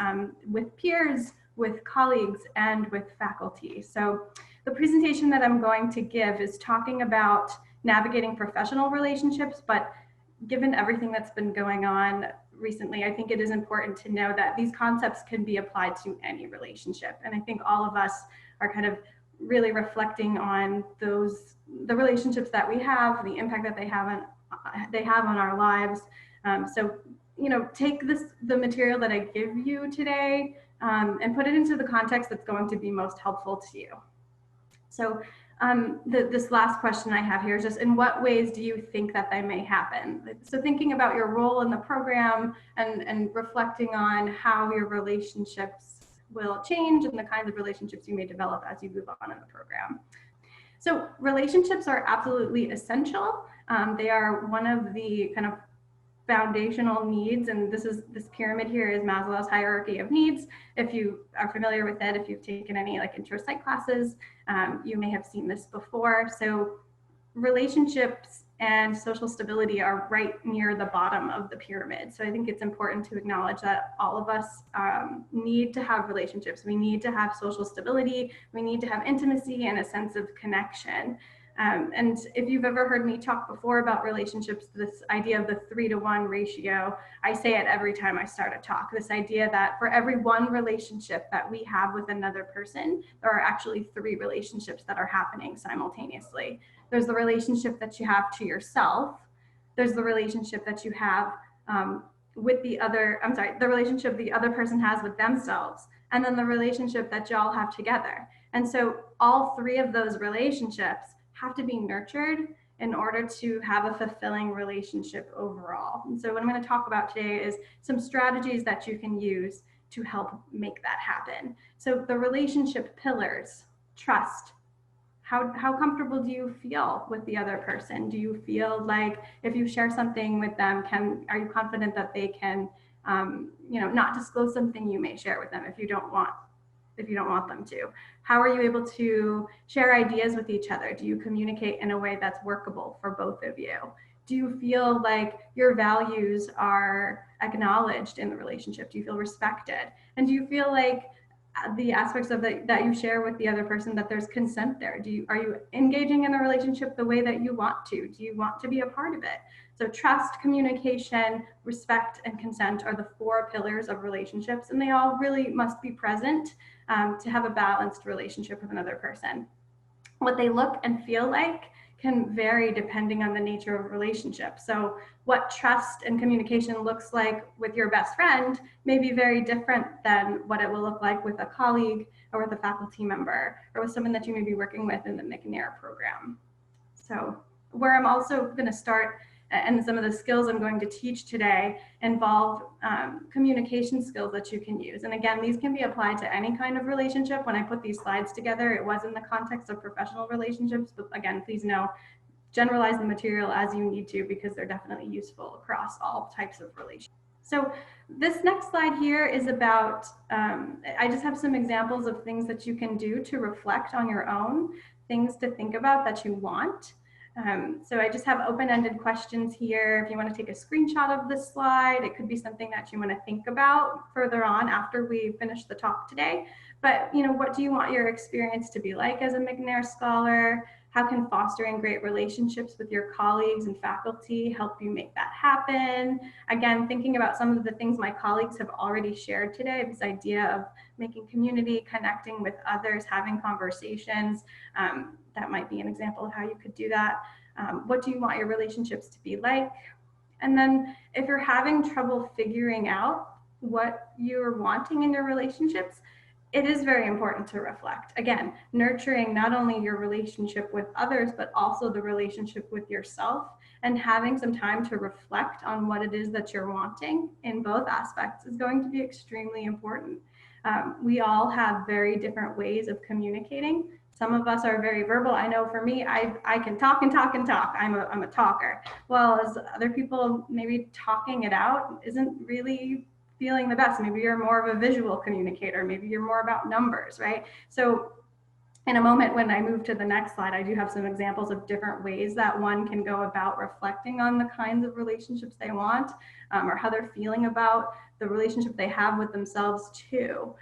with peers, with colleagues, and with faculty. So the presentation that I'm going to give is talking about navigating professional relationships, but given everything that's been going on recently, I think it is important to know that these concepts can be applied to any relationship. And I think all of us are kind of really reflecting on the relationships that we have, the impact that they have on our lives. So, you know, take the material that I give you today and put it into the context that's going to be most helpful to you. So this last question I have here is just, in what ways do you think that they may happen? So thinking about your role in the program and reflecting on how your relationships will change and the kinds of relationships you may develop as you move on in the program. So relationships are absolutely essential. They are one of the kind of foundational needs, and this pyramid here is Maslow's hierarchy of needs. If you are familiar with it, if you've taken any like intro psych classes, you may have seen this before. So relationships and social stability are right near the bottom of the pyramid. So I think it's important to acknowledge that all of us need to have relationships. We need to have social stability. We need to have intimacy and a sense of connection. And if you've ever heard me talk before about relationships, this idea of the 3-to-1 ratio, I say it every time I start a talk, this idea that for every one relationship that we have with another person, there are actually 3 relationships that are happening simultaneously. There's the relationship that you have to yourself. There's the relationship that you have with the relationship the other person has with themselves, and then the relationship that y'all have together. And so all 3 of those relationships have to be nurtured in order to have a fulfilling relationship overall. And so what I'm going to talk about today is some strategies that you can use to help make that happen. So the relationship pillars: trust. How comfortable do you feel with the other person? Do you feel like if you share something with them, are you confident that they can, not disclose something you may share with them if you don't want them to? How are you able to share ideas with each other? Do you communicate in a way that's workable for both of you? Do you feel like your values are acknowledged in the relationship? Do you feel respected? And do you feel like the aspects of that you share with the other person, that there's consent there? Are you engaging in the relationship the way that you want to? Do you want to be a part of it? So trust, communication, respect, and consent are the 4 pillars of relationships, and they all really must be present to have a balanced relationship with another person. What they look and feel like can vary depending on the nature of a relationship. So what trust and communication looks like with your best friend may be very different than what it will look like with a colleague or with a faculty member or with someone that you may be working with in the McNair program. So where I'm also going to start, and some of the skills I'm going to teach today involve communication skills that you can use. And again, these can be applied to any kind of relationship. When I put these slides together, it was in the context of professional relationships, but again, please know, generalize the material as you need to, because they're definitely useful across all types of relationships. So this next slide here is about, I just have some examples of things that you can do to reflect on your own, things to think about that you want. So I just have open-ended questions here. If you want to take a screenshot of this slide, it could be something that you want to think about further on after we finish the talk today. But, what do you want your experience to be like as a McNair scholar? How can fostering great relationships with your colleagues and faculty help you make that happen? Again, thinking about some of the things my colleagues have already shared today, this idea of making community, connecting with others, having conversations. That might be an example of how you could do that. What do you want your relationships to be like? And then if you're having trouble figuring out what you're wanting in your relationships, it is very important to reflect. Again, nurturing not only your relationship with others, but also the relationship with yourself, and having some time to reflect on what it is that you're wanting in both aspects is going to be extremely important. We all have very different ways of communicating. Some of us are very verbal. I know for me, I can talk and talk and talk. I'm a talker. Well, as other people, maybe talking it out isn't really feeling the best. Maybe you're more of a visual communicator. Maybe you're more about numbers, right? So in a moment, when I move to the next slide, I do have some examples of different ways that one can go about reflecting on the kinds of relationships they want, or how they're feeling about the relationship they have with themselves too.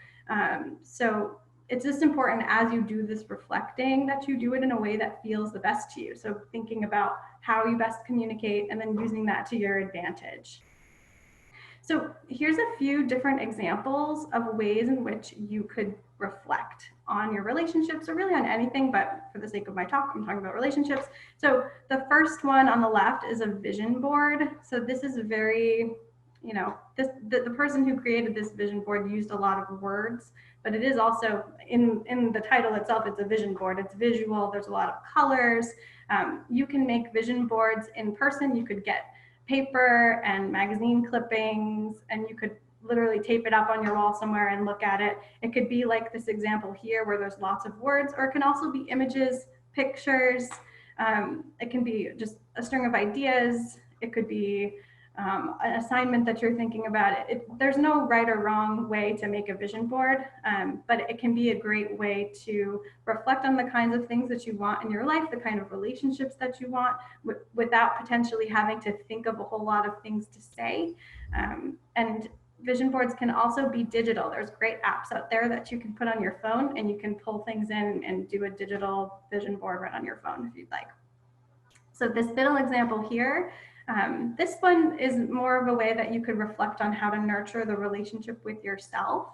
So it's just important, as you do this reflecting, that you do it in a way that feels the best to you. So thinking about how you best communicate and then using that to your advantage. So here's a few different examples of ways in which you could reflect on your relationships, or really on anything, but for the sake of my talk, I'm talking about relationships. So the first one on the left is a vision board. So this is very, you know, the person who created this vision board used a lot of words, but it is also in the title itself, it's a vision board. It's visual, there's a lot of colors. You can make vision boards in person. You could get paper and magazine clippings, and you could literally tape it up on your wall somewhere and look at it. It could be like this example here where there's lots of words, or it can also be images, pictures. It can be just a string of ideas. It could be an assignment that you're thinking about. There's no right or wrong way to make a vision board, but it can be a great way to reflect on the kinds of things that you want in your life, the kind of relationships that you want, without potentially having to think of a whole lot of things to say. And vision boards can also be digital. There's great apps out there that you can put on your phone, and you can pull things in and do a digital vision board right on your phone if you'd like. So this middle example here, this one is more of a way that you could reflect on how to nurture the relationship with yourself.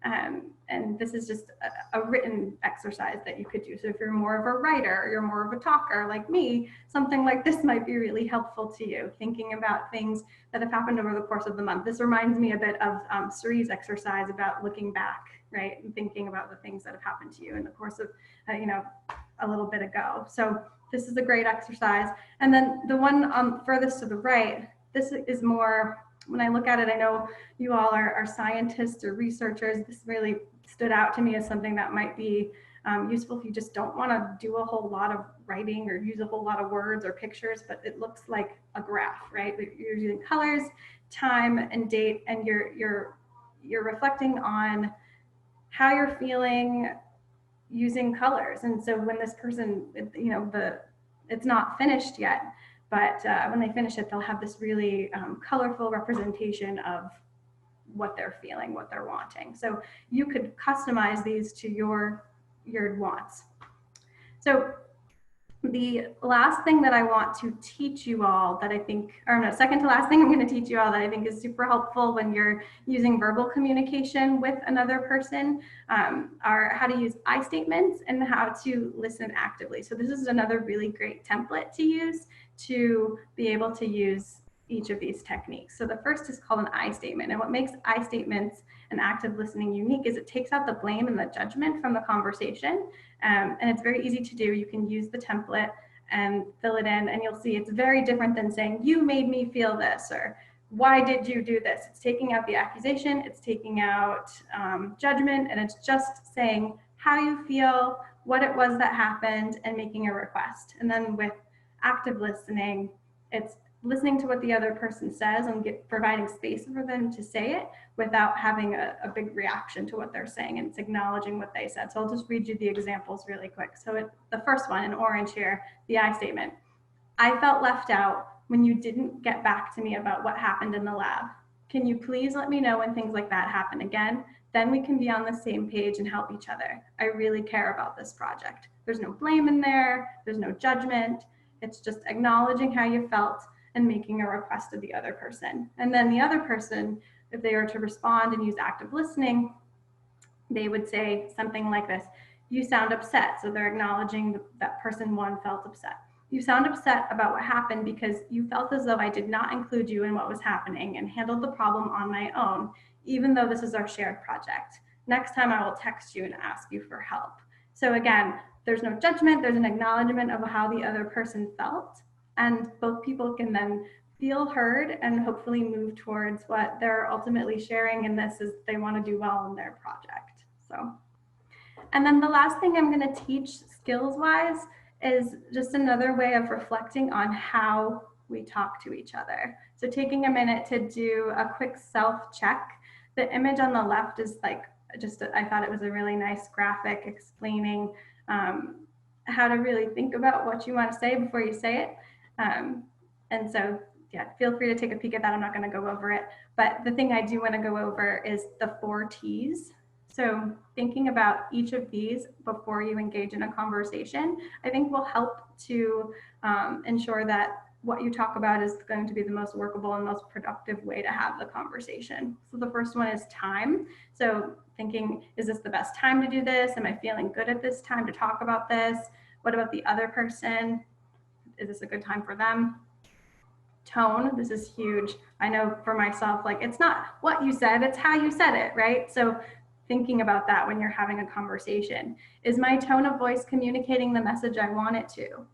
And this is just a written exercise that you could do. So if you're more of a writer, or you're more of a talker like me, something like this might be really helpful to you, thinking about things that have happened over the course of the month. This reminds me a bit of Sri's exercise about looking back, right? And thinking about the things that have happened to you in the course of, you know, a little bit ago. So this is a great exercise. And then the one furthest to the right, this is more, when I look at it, I know you all are scientists or researchers. This really stood out to me as something that might be useful if you just don't want to do a whole lot of writing or use a whole lot of words or pictures, but it looks like a graph, right? You're using colors, time, and date, and you're reflecting on how you're feeling using colors. And so when this person, you know, it's not finished yet, but when they finish it, they'll have this really colorful representation of what they're feeling, what they're wanting. So you could customize these to your wants. So the last thing that I want to teach you all that I think, or no, second to last thing I'm going to teach you all that I think is super helpful when you're using verbal communication with another person are how to use I statements and how to listen actively. So this is another really great template to use to be able to use each of these techniques. So the first is called an I statement. And what makes I statements and active listening unique is it takes out the blame and the judgment from the conversation. And it's very easy to do. You can use the template and fill it in, and you'll see it's very different than saying, you made me feel this, or why did you do this? It's taking out the accusation, it's taking out judgment, and it's just saying how you feel, what it was that happened, and making a request. And then with active listening, it's listening to what the other person says and providing space for them to say it without having a big reaction to what they're saying, and it's acknowledging what they said. So I'll just read you the examples really quick. So the first one in orange here, the I statement. I felt left out when you didn't get back to me about what happened in the lab. Can you please let me know when things like that happen again? Then we can be on the same page and help each other. I really care about this project. There's no blame in there. There's no judgment. It's just acknowledging how you felt and making a request of the other person. And then the other person, if they were to respond and use active listening, they would say something like this: you sound upset. So they're acknowledging that person one felt upset. You sound upset about what happened because you felt as though I did not include you in what was happening and handled the problem on my own, even though this is our shared project. Next time I will text you and ask you for help. So again, there's no judgment, there's an acknowledgement of how the other person felt, and both people can then feel heard and hopefully move towards what they're ultimately sharing in this is they want to do well in their project. So, and then the last thing I'm going to teach skills-wise is just another way of reflecting on how we talk to each other. So taking a minute to do a quick self-check. The image on the left is like I thought it was a really nice graphic explaining how to really think about what you want to say before you say it. And so, yeah, feel free to take a peek at that. I'm not going to go over it. But the thing I do want to go over is the 4 T's. So thinking about each of these before you engage in a conversation, I think will help to ensure that what you talk about is going to be the most workable and most productive way to have the conversation. So the first one is time. So thinking, is this the best time to do this? Am I feeling good at this time to talk about this? What about the other person? Is this a good time for them? Tone, this is huge. I know for myself, like it's not what you said, it's how you said it, right? So thinking about that when you're having a conversation. Is my tone of voice communicating the message I want it to?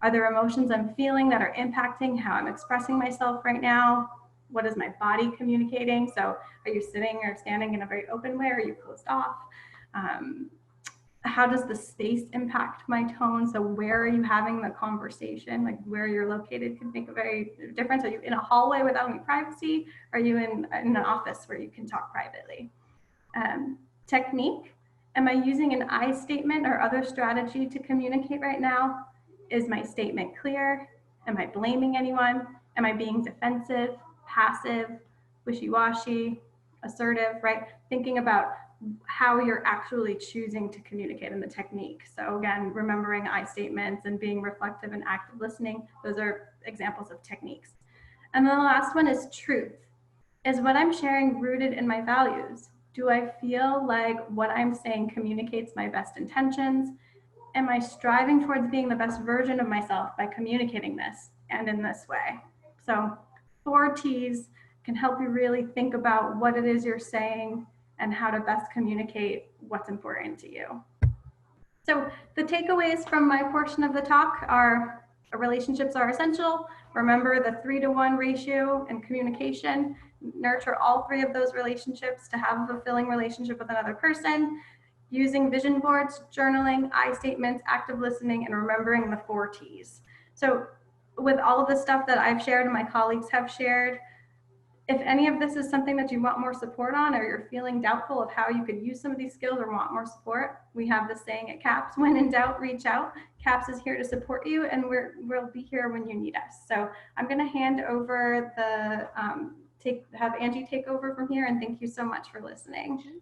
Are there emotions I'm feeling that are impacting how I'm expressing myself right now? What is my body communicating? So are you sitting or standing in a very open way? Or are you closed off? How does the space impact my tone? So where are you having the conversation? Like where you're located can make a very difference. Are you in a hallway without any privacy? Are you in an office where you can talk privately? Technique, am I using an I statement or other strategy to communicate right now? Is my statement clear? Am I blaming anyone? Am I being defensive, passive, wishy-washy, assertive, right? Thinking about how you're actually choosing to communicate in the technique. So again, remembering I statements and being reflective and active listening, those are examples of techniques. And then the last one is truth. Is what I'm sharing rooted in my values? Do I feel like what I'm saying communicates my best intentions? Am I striving towards being the best version of myself by communicating this and in this way? So 4 T's can help you really think about what it is you're saying and how to best communicate what's important to you. So the takeaways from my portion of the talk are relationships are essential. Remember the 3-to-1 ratio in communication. Nurture all 3 of those relationships to have a fulfilling relationship with another person. Using vision boards, journaling, I statements, active listening, and remembering the 4 T's. So with all of the stuff that I've shared and my colleagues have shared, if any of this is something that you want more support on, or you're feeling doubtful of how you could use some of these skills or want more support, we have the saying at CAPS, when in doubt, reach out. CAPS is here to support you, and we'll be here when you need us. So I'm gonna hand over the, have Angie take over from here, and thank you so much for listening.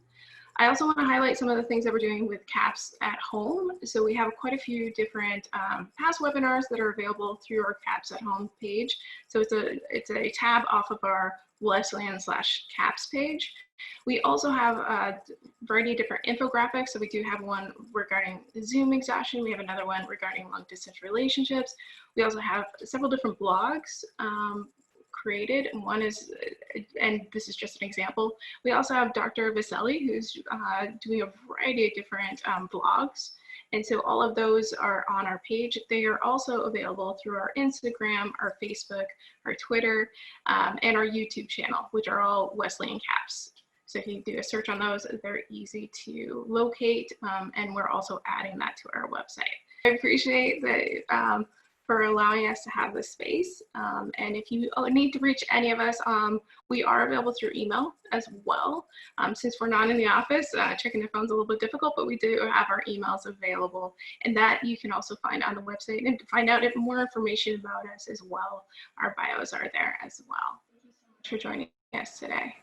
I also want to highlight some of the things that we're doing with CAPS at home. So we have quite a few different past webinars that are available through our CAPS at home page. So it's a tab off of our Wesleyan/CAPS page. We also have a variety of different infographics. So we do have one regarding Zoom exhaustion. We have another one regarding long distance relationships. We also have several different blogs created, and one is, and this is just an example, we also have Dr. Viselli, who's doing a variety of different blogs, and so all of those are on our page. They are also available through our Instagram, our Facebook, our Twitter, and our YouTube channel, which are all Wesleyan CAPS. So if you do a search on those, they're easy to locate, and we're also adding that to our website. I appreciate that for allowing us to have this space. And if you need to reach any of us, we are available through email as well. Since we're not in the office, checking the phone's a little bit difficult, but we do have our emails available, and that you can also find on the website. And to find out more information about us as well, our bios are there as well. Thank you so much for joining us today.